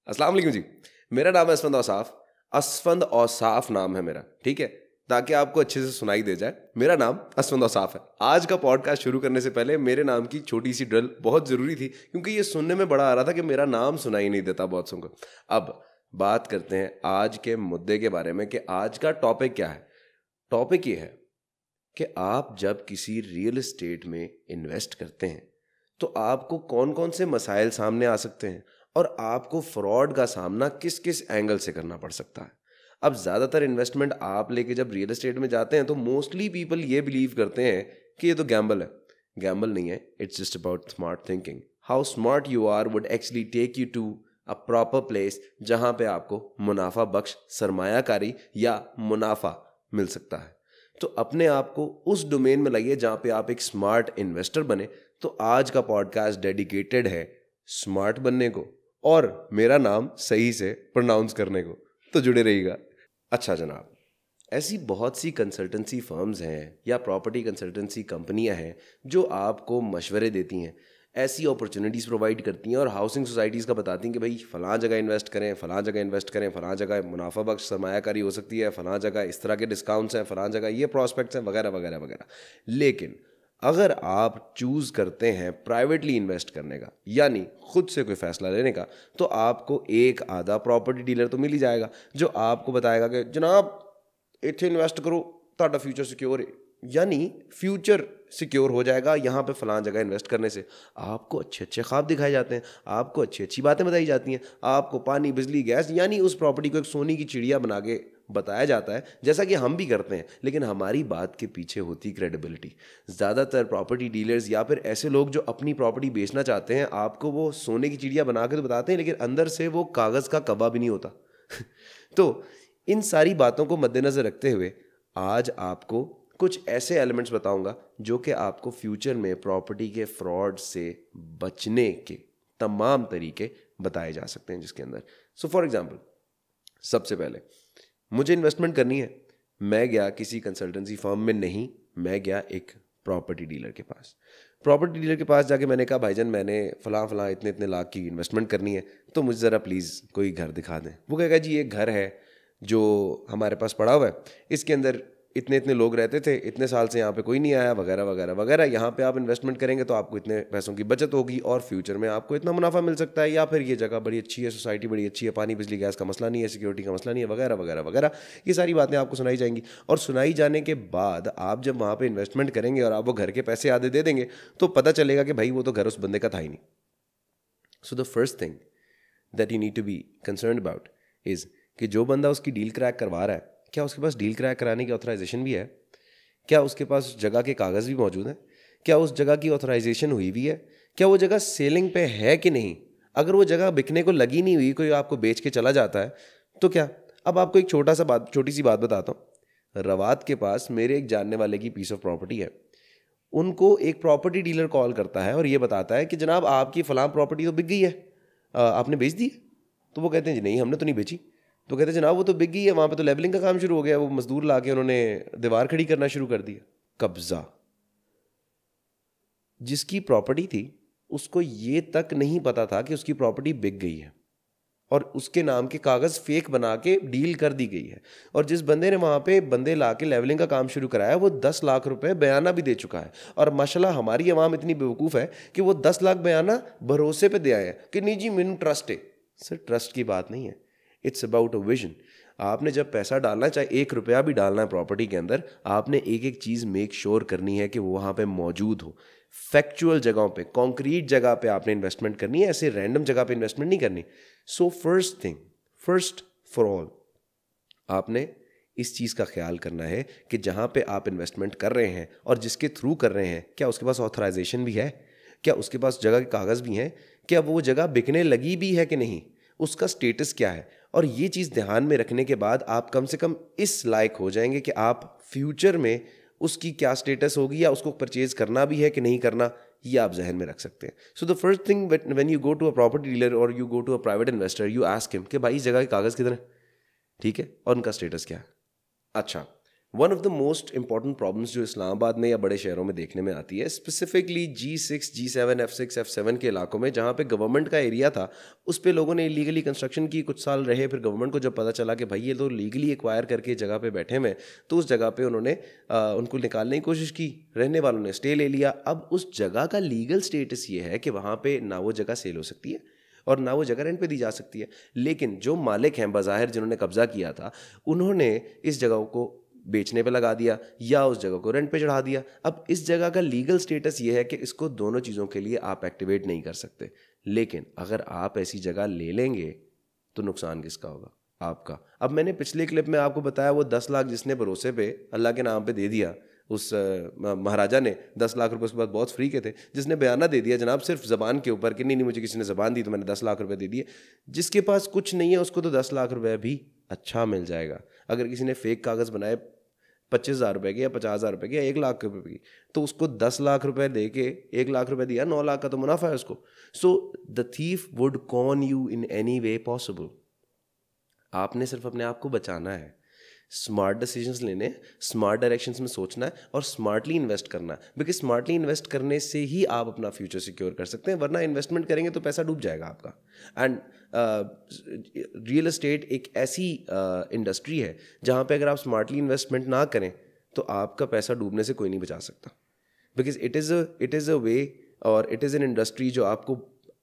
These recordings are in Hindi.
अस्सलाम वालेकुम जी। मेरा नाम है असफंद औसाफ। असफंद औसाफ नाम है मेरा, ठीक है, ताकि आपको अच्छे से सुनाई दे जाए। मेरा नाम असफंद औसाफ है। आज का पॉडकास्ट शुरू करने से पहले मेरे नाम की छोटी सी ड्रिल बहुत ज़रूरी थी, क्योंकि ये सुनने में बड़ा आ रहा था कि मेरा नाम सुनाई नहीं देता बहुत सुनकर। अब बात करते हैं आज के मुद्दे के बारे में कि आज का टॉपिक क्या है। टॉपिक ये है कि आप जब किसी रियल एस्टेट में इन्वेस्ट करते हैं तो आपको कौन कौन से मसाइल सामने आ सकते हैं और आपको फ्रॉड का सामना किस किस एंगल से करना पड़ सकता है। अब ज़्यादातर इन्वेस्टमेंट आप लेके जब रियल एस्टेट में जाते हैं तो मोस्टली पीपल ये बिलीव करते हैं कि ये तो गैम्बल है। गैम्बल नहीं है, it's just about smart thinking. How smart you are would actually take you to a proper place जहाँ पे आपको मुनाफा बख्श सरमायाकारी या मुनाफा मिल सकता है। तो अपने आप को उस डोमेन में लाइए जहाँ पे आप एक स्मार्ट इन्वेस्टर बने। तो आज का पॉडकास्ट डेडिकेटेड है स्मार्ट बनने को और मेरा नाम सही से प्रोनाउंस करने को, तो जुड़े रहिएगा। अच्छा जनाब, ऐसी बहुत सी कंसल्टेंसी फर्म्स हैं या प्रॉपर्टी कंसल्टेंसी कंपनियां हैं जो आपको मशवरे देती हैं, ऐसी अपॉर्चुनिटीज़ प्रोवाइड करती हैं और हाउसिंग सोसाइटीज़ का बताती हैं कि भाई फ़लाँ जगह इन्वेस्ट करें, फ़लाँ जगह इन्वेस्ट करें, फ़लाँ जगह मुनाफा बख्श सरमायाकारी हो सकती है, फ़लाँ जगह इस तरह के डिस्काउंट्स हैं, फ़लाँ जगह ये प्रॉस्पेक्ट्स हैं, वगैरह वगैरह वगैरह। लेकिन अगर आप चूज़ करते हैं प्राइवेटली इन्वेस्ट करने का, यानी खुद से कोई फैसला लेने का, तो आपको एक आधा प्रॉपर्टी डीलर तो मिल ही जाएगा जो आपको बताएगा कि जनाब इथे इन्वेस्ट करो, ਤੁਹਾਡਾ फ्यूचर सिक्योर है, यानी फ्यूचर सिक्योर हो जाएगा यहाँ पे फलां जगह इन्वेस्ट करने से। आपको अच्छे अच्छे ख्वाब दिखाए जाते हैं, आपको अच्छी अच्छी बातें बताई जाती हैं, आपको पानी बिजली गैस यानी उस प्रॉपर्टी को एक सोने की चिड़िया बना के बताया जाता है, जैसा कि हम भी करते हैं। लेकिन हमारी बात के पीछे होती क्रेडिबिलिटी। ज़्यादातर प्रॉपर्टी डीलर्स या फिर ऐसे लोग जो अपनी प्रॉपर्टी बेचना चाहते हैं, आपको वो सोने की चिड़िया बना के तो बताते हैं, लेकिन अंदर से वो कागज़ का कब्बा भी नहीं होता। तो इन सारी बातों को मद्देनज़र रखते हुए आज आपको कुछ ऐसे एलिमेंट्स बताऊंगा जो कि आपको फ्यूचर में प्रॉपर्टी के फ्रॉड से बचने के तमाम तरीके बताए जा सकते हैं जिसके अंदर। सो फॉर एग्जांपल, सबसे पहले मुझे इन्वेस्टमेंट करनी है, मैं गया किसी कंसल्टेंसी फर्म में नहीं, मैं गया एक प्रॉपर्टी डीलर के पास। प्रॉपर्टी डीलर के पास जाके मैंने कहा भाईजान मैंने फ़लाँ फ़लाँ इतने इतने लाख की इन्वेस्टमेंट करनी है, तो मुझे ज़रा प्लीज़ कोई घर दिखा दें। वो कहेगा जी एक घर है जो हमारे पास पड़ा हुआ है, इसके अंदर इतने इतने लोग रहते थे, इतने साल से यहाँ पे कोई नहीं आया, वगैरह वगैरह वगैरह। यहाँ पे आप इन्वेस्टमेंट करेंगे तो आपको इतने पैसों की बचत होगी और फ्यूचर में आपको इतना मुनाफा मिल सकता है, या फिर ये जगह बड़ी अच्छी है, सोसाइटी बड़ी अच्छी है, पानी बिजली गैस का मसला नहीं है, सिक्योरिटी का मसला नहीं है, वगैरह वगैरह वगैरह। ये सारी बातें आपको सुनाई जाएंगी और सुनाई जाने के बाद आप जब वहाँ पर इन्वेस्टमेंट करेंगे और आप वो घर के पैसे आधे दे देंगे तो पता चलेगा कि भाई वो तो घर उस बंदे का था ही नहीं। So the first thing that you need to be concern about is कि जो बंदा उसकी डील क्रैक करवा रहा है, क्या उसके पास डील क्रैक कराने की ऑथराइजेशन भी है? क्या उसके पास जगह के कागज़ भी मौजूद हैं? क्या उस जगह की ऑथराइजेशन हुई भी है? क्या वो जगह सेलिंग पे है कि नहीं? अगर वो जगह बिकने को लगी नहीं हुई, कोई आपको बेच के चला जाता है तो क्या? अब आपको एक छोटी सी बात बताता हूँ। रवात के पास मेरे एक जानने वाले की पीस ऑफ प्रॉपर्टी है। उनको एक प्रॉपर्टी डीलर कॉल करता है और ये बताता है कि जनाब आपकी फ़लाँ प्रॉपर्टी तो बिक गई है, आपने बेच दी? तो वो कहते हैं जी नहीं, हमने तो नहीं बेची। तो कहते जनाब वो तो बिक गई है, वहाँ पे तो लेवलिंग का काम शुरू हो गया, वो मजदूर ला के उन्होंने दीवार खड़ी करना शुरू कर दिया। कब्जा। जिसकी प्रॉपर्टी थी उसको ये तक नहीं पता था कि उसकी प्रॉपर्टी बिक गई है और उसके नाम के कागज़ फेक बना के डील कर दी गई है। और जिस बंदे ने वहाँ पे बंदे ला के लेवलिंग का काम शुरू कराया वो 10 लाख रुपए बयाना भी दे चुका है। और माशाल्लाह हमारी अवाम इतनी बेवकूफ़ है कि वो 10 लाख बयाना भरोसे पे दे आए हैं कि नहीं जी मैनू ट्रस्ट है। सर ट्रस्ट की बात नहीं है, इट्स अबाउट अ विजन। आपने जब पैसा डालना, चाहे 1 रुपया भी डालना है प्रॉपर्टी के अंदर, आपने एक एक चीज़ मेक श्योर करनी है कि वो वहाँ पे मौजूद हो। फैक्चुअल जगहों पे, कॉन्क्रीट जगह पे आपने इन्वेस्टमेंट करनी है, ऐसे रैंडम जगह पे इन्वेस्टमेंट नहीं करनी। So first thing, first for all, आपने इस चीज़ का ख्याल करना है कि जहाँ पे आप इन्वेस्टमेंट कर रहे हैं और जिसके थ्रू कर रहे हैं, क्या उसके पास ऑथराइजेशन भी है? क्या उसके पास जगह के कागज़ भी हैं? क्या वो जगह बिकने लगी भी है कि नहीं? उसका स्टेटस क्या है? और ये चीज़ ध्यान में रखने के बाद आप कम से कम इस लायक हो जाएंगे कि आप फ्यूचर में उसकी क्या स्टेटस होगी या उसको परचेज करना भी है कि नहीं करना, ये आप जहन में रख सकते हैं। So the first thing when you go to a property dealer or you go to a private investor, you ask him कि भाई इस जगह के कागज़ कितने, ठीक है, और उनका स्टेटस क्या है। अच्छा, one of the most important problems जो इस्लामाबाद में या बड़े शहरों में देखने में आती है, specifically G6, G7, F6, F7 के इलाकों में, जहाँ पे गवर्नमेंट का एरिया था, उस पे लोगों ने इलीगली कंस्ट्रक्शन की, कुछ साल रहे, फिर गवर्नमेंट को जब पता चला कि भाई ये तो लीगली एक्वायर करके जगह पे बैठे हुए, तो उस जगह पे उन्होंने उनको निकालने की कोशिश की, रहने वालों ने स्टे ले लिया। अब उस जगह का लीगल स्टेटस ये है कि वहाँ पे ना वो जगह सेल हो सकती है और ना वो जगह रेंट पे दी जा सकती है, लेकिन जो मालिक हैं बज़ाहिर जिन्होंने कब्जा किया था, उन्होंने इस जगह को बेचने पे लगा दिया या उस जगह को रेंट पे चढ़ा दिया। अब इस जगह का लीगल स्टेटस ये है कि इसको दोनों चीज़ों के लिए आप एक्टिवेट नहीं कर सकते, लेकिन अगर आप ऐसी जगह ले लेंगे तो नुकसान किसका होगा? आपका। अब मैंने पिछले क्लिप में आपको बताया वो 10 लाख जिसने भरोसे पे अल्लाह के नाम पे दे दिया, उस महाराजा ने 10 लाख रुपए उसके बाद बहुत फ्री के थे, जिसने बयाना दे दिया जनाब सिर्फ ज़बान के ऊपर कि नहीं मुझे किसी ने ज़बान दी तो मैंने 10 लाख रुपए दे दिए। जिसके पास कुछ नहीं है उसको तो 10 लाख रुपए भी अच्छा मिल जाएगा। अगर किसी ने फेक कागज़ बनाए 25,000 रुपए के या 50,000 रुपए के या 1 लाख रुपए की, तो उसको 10 लाख रुपए दे के 1 लाख रुपए दिया, 9 लाख का तो मुनाफा है उसको। So the thief would con you in any way possible. आपने सिर्फ अपने आप को बचाना है, स्मार्ट डिसीजंस लेने, स्मार्ट डायरेक्शंस में सोचना है और स्मार्टली इन्वेस्ट करना है, बिकॉज स्मार्टली इन्वेस्ट करने से ही आप अपना फ्यूचर सिक्योर कर सकते हैं, वरना इन्वेस्टमेंट करेंगे तो पैसा डूब जाएगा आपका। एंड रियल एस्टेट एक ऐसी इंडस्ट्री है जहाँ पे अगर आप स्मार्टली इन्वेस्टमेंट ना करें तो आपका पैसा डूबने से कोई नहीं बचा सकता, बिकॉज इट इज़ अ वे और इट इज़ एन इंडस्ट्री जो आपको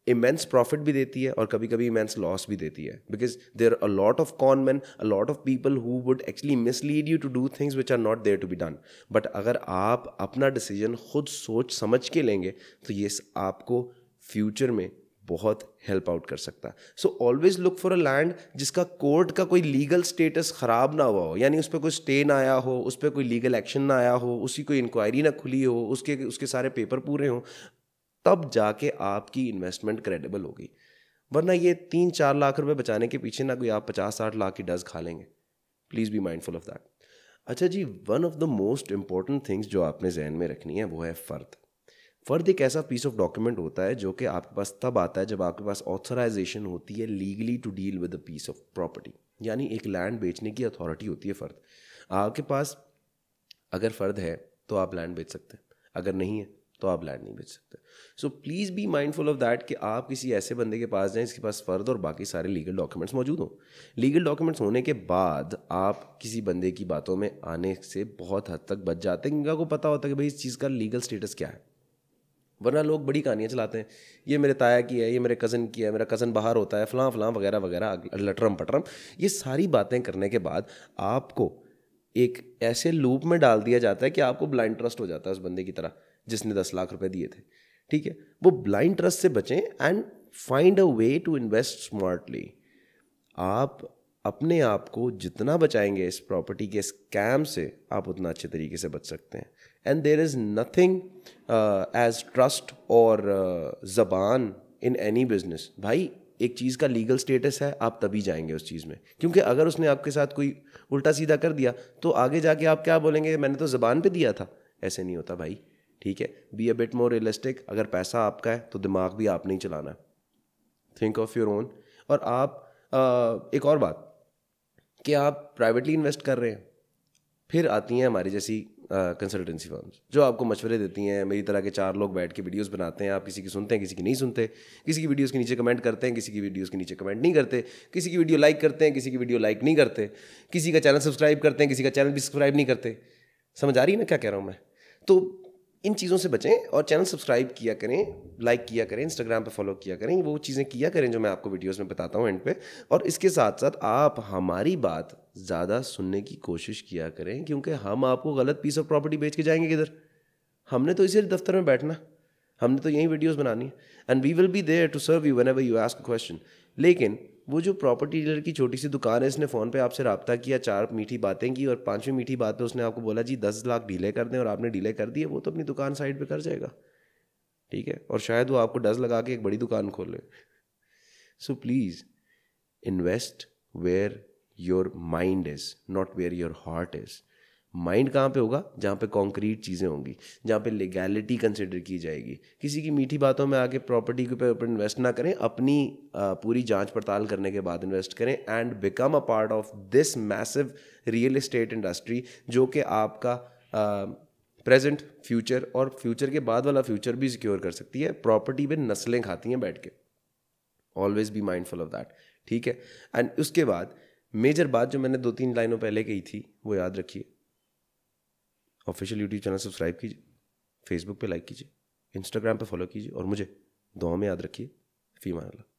इमेंस प्रॉफिट भी देती है और कभी कभी इमेंस लॉस भी देती है, because there a lot of con man, a lot of people who would actually mislead you to do things which are not there to be done. But अगर आप अपना डिसीजन खुद सोच समझ के लेंगे तो ये आपको फ्यूचर में बहुत हेल्प आउट कर सकता है। So always look for a land जिसका कोर्ट का कोई लीगल स्टेटस ख़राब ना हुआ हो, यानी उस पर कोई स्टे ना आया हो, उस पर कोई लीगल एक्शन ना आया हो, उसकी कोई इंक्वायरी ना खुली हो, उसके सारे पेपर पूरे हों, तब जाके आपकी इन्वेस्टमेंट क्रेडिबल होगी। वरना ये 3-4 लाख रुपए बचाने के पीछे ना कोई आप 50-60 लाख की डज खा लेंगे। Please be mindful of that. अच्छा जी, one of the most important things जो आपने जहन में रखनी है वो है फ़र्द। फ़र्द एक ऐसा पीस ऑफ डॉक्यूमेंट होता है जो कि आपके पास तब आता है जब आपके पास ऑथराइजेशन होती है legally to deal with a piece of property, यानी एक लैंड बेचने की अथॉरिटी होती है फ़र्द। आपके पास अगर फ़र्द है तो आप लैंड बेच सकते हैं, अगर नहीं है तो आप लैंड नहीं बेच सकते। So please be mindful of that कि आप किसी ऐसे बंदे के पास जाएं जिसके पास फ़र्द और बाकी सारे लीगल डॉक्यूमेंट्स मौजूद हों। लीगल डॉक्यूमेंट्स होने के बाद आप किसी बंदे की बातों में आने से बहुत हद तक बच जाते हैं, क्योंकि आपको पता होता है कि भाई इस चीज़ का लीगल स्टेटस क्या है। वरना लोग बड़ी कहानियाँ चलाते हैं, ये मेरे ताया की है, ये मेरे कज़न की है, मेरा कज़न बाहर होता है, फ़लाँ फ़लाँ वगैरह वगैरह, लटरम पटरम। ये सारी बातें करने के बाद आपको एक ऐसे लूप में डाल दिया जाता है कि आपको ब्लाइंड ट्रस्ट हो जाता है उस बंदे की तरह जिसने 10 लाख रुपए दिए थे। ठीक है, वो ब्लाइंड ट्रस्ट से बचें and find a way to invest smartly. आप अपने आप को जितना बचाएंगे इस प्रॉपर्टी के स्कैम से, आप उतना अच्छे तरीके से बच सकते हैं। And there is nothing as trust और ज़बान इन एनी बिजनेस। भाई एक चीज़ का लीगल स्टेटस है, आप तभी जाएंगे उस चीज़ में, क्योंकि अगर उसने आपके साथ कोई उल्टा सीधा कर दिया तो आगे जाके आप क्या बोलेंगे, मैंने तो ज़बान पे दिया था। ऐसे नहीं होता भाई। ठीक है, be a bit more realistic. अगर पैसा आपका है तो दिमाग भी आपने ही चलाना है। Think of your own. और आप एक और बात कि आप प्राइवेटली इन्वेस्ट कर रहे हैं, फिर आती हैं हमारी जैसी कंसल्टेंसी फर्म्स जो आपको मशवरे देती हैं। मेरी तरह के 4 लोग बैठ के वीडियोस बनाते हैं, आप किसी की सुनते हैं, किसी की नहीं सुनते, किसी की वीडियोस के नीचे कमेंट करते हैं, किसी की वीडियोस के नीचे कमेंट नहीं करते, किसी की वीडियो लाइक करते हैं, किसी की वीडियो लाइक नहीं करते, किसी का चैनल सब्सक्राइब करते हैं, किसी का चैनल भी सब्सक्राइब नहीं करते। समझ आ रही है ना क्या कह रहा हूँ मैं? तो इन चीज़ों से बचें और चैनल सब्सक्राइब किया करें, लाइक किया करें, इंस्टाग्राम पे फॉलो किया करें, वो चीज़ें किया करें जो मैं आपको वीडियोस में बताता हूँ एंड पे। और इसके साथ साथ आप हमारी बात ज़्यादा सुनने की कोशिश किया करें, क्योंकि हम आपको गलत पीस ऑफ प्रॉपर्टी बेच के जाएंगे किधर? हमने तो इसी दफ्तर में बैठना, हमने तो यही वीडियोज़ बनानी है, and we will be there to serve you whenever you ask a question. लेकिन वो जो प्रॉपर्टी डीलर की छोटी सी दुकान है, इसने फ़ोन पे आपसे रब्ता किया, 4 मीठी बातें की और 5वीं मीठी बात पे उसने आपको बोला जी 10 लाख डीले कर दें, और आपने डीले कर दिए, वो तो अपनी दुकान साइड पे कर जाएगा। ठीक है, और शायद वो आपको डज लगा के एक बड़ी दुकान खोले। So please invest where your mind is, not where your heart is. Mind कहाँ पे होगा? जहाँ पे कॉन्क्रीट चीज़ें होंगी, जहाँ पे लीगैलिटी कंसिडर की जाएगी। किसी की मीठी बातों में आके प्रॉपर्टी के ऊपर इन्वेस्ट ना करें, अपनी पूरी जांच पड़ताल करने के बाद इन्वेस्ट करें and become a part of this massive real estate industry, जो कि आपका प्रेजेंट, फ्यूचर और फ्यूचर के बाद वाला फ्यूचर भी सिक्योर कर सकती है। प्रॉपर्टी पे नस्लें खाती हैं बैठ के। Always be mindful of that, ठीक है। एंड उसके बाद मेजर बात जो मैंने 2-3 लाइनों पहले कही थी वो याद रखिए। ऑफिशियल यूट्यूब चैनल सब्सक्राइब कीजिए, फेसबुक पे लाइक कीजिए, इंस्टाग्राम पे फॉलो कीजिए और मुझे दुआ में याद रखिए। फी मान अल्लाह।